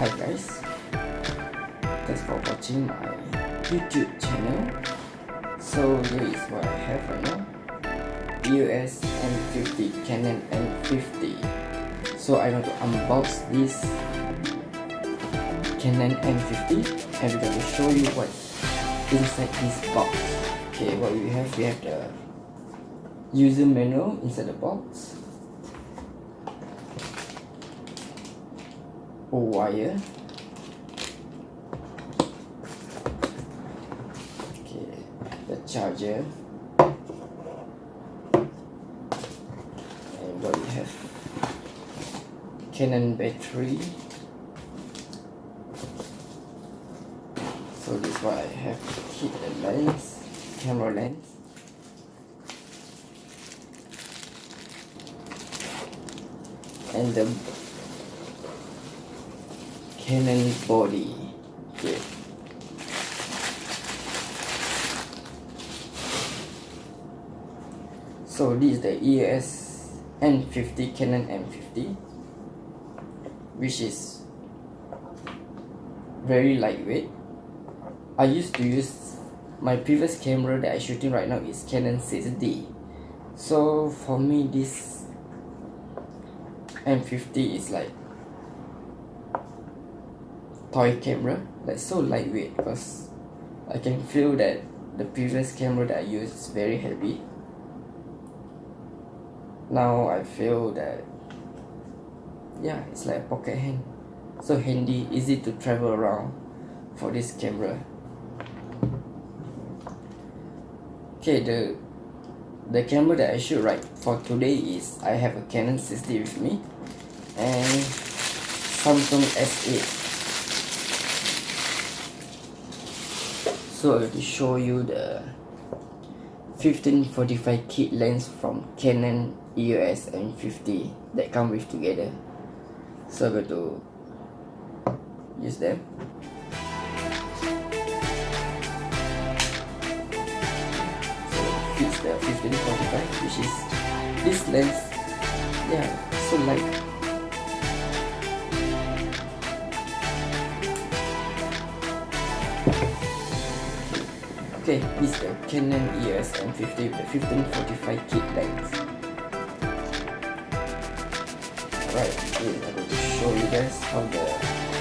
Hi guys, thanks for watching my YouTube channel. So here is what I have right now. EOS M50, Canon M50. So I'm going to unbox this Canon M50 and we're going to show you what's inside this box. Okay, what we have the user manual inside the box, a wire, okay, the charger, and what we have, Canon battery. So this is what I have to keep the lens, camera lens. And the Canon body. Okay. So this is the EOS M50, Canon M50, which is very lightweight. I used to use my previous camera that I'm shooting right now is Canon 6D. So for me this M50 is like toy camera, like so lightweight, because I can feel that the previous camera that I used is very heavy. Now I feel that yeah, it's like a pocket hand, so handy, easy to travel around for this camera. Okay, the camera that I shoot right for today is, I have a Canon 6D with me and Samsung S8. So I'm going to show you the 1545 kit lens from Canon EOS M50 that come with together. So I'm going to use them. Fits the 1545, which is this lens. Yeah, so light. Okay, this is the Canon EOS M50 with the 1545 kit lens. Alright, I'm going to show you guys how the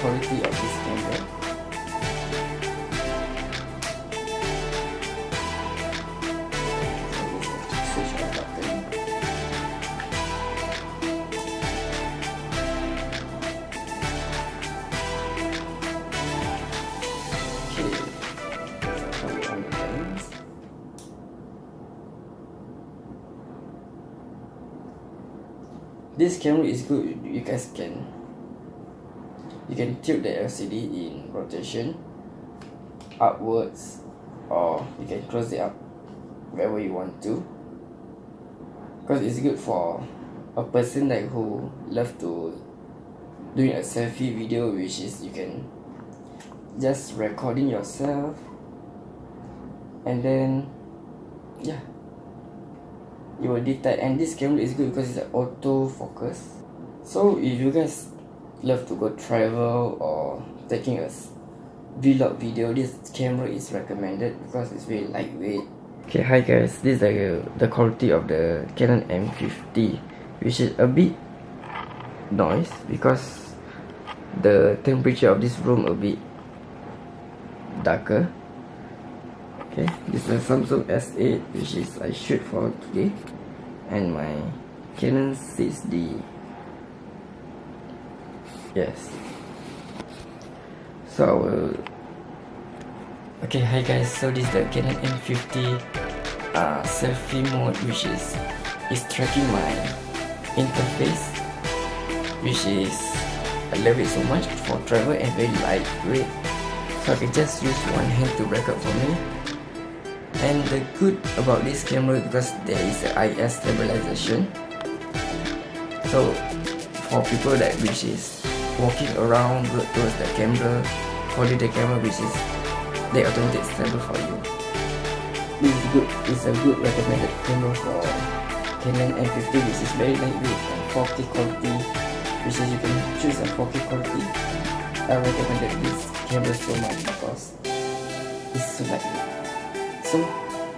quality of this camera. This camera is good. You guys can tilt the LCD in rotation upwards, or you can close it up wherever you want to, because it's good for a person like who love to doing a selfie video, which is you can just recording yourself and then yeah, you will detect. And this camera is good because it's an auto focus. So if you guys love to go travel or taking a vlog video, this camera is recommended because it's very lightweight. Okay, hi guys, this is the quality of the Canon M50, which is a bit noise because the temperature of this room a bit darker. Okay, this is a Samsung S8, which is I shoot for today, and my Canon 6D. Yes. So I will. Okay, hi guys. So this is the Canon M50 selfie mode, which is tracking my interface, which is, I love it so much for travel and very lightweight. So I can just use one hand to record for me. And the good about this camera, because there is a IS stabilization, so for people that which is walking around towards the camera, holding the camera, which is they automatically stable for you. This is good. It's a good recommended camera for Canon M50, which is very lightweight and 4K quality, which is you can choose a 4K quality I recommended this camera so much because it's so lightweight. So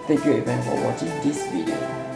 thank you everyone for watching this video.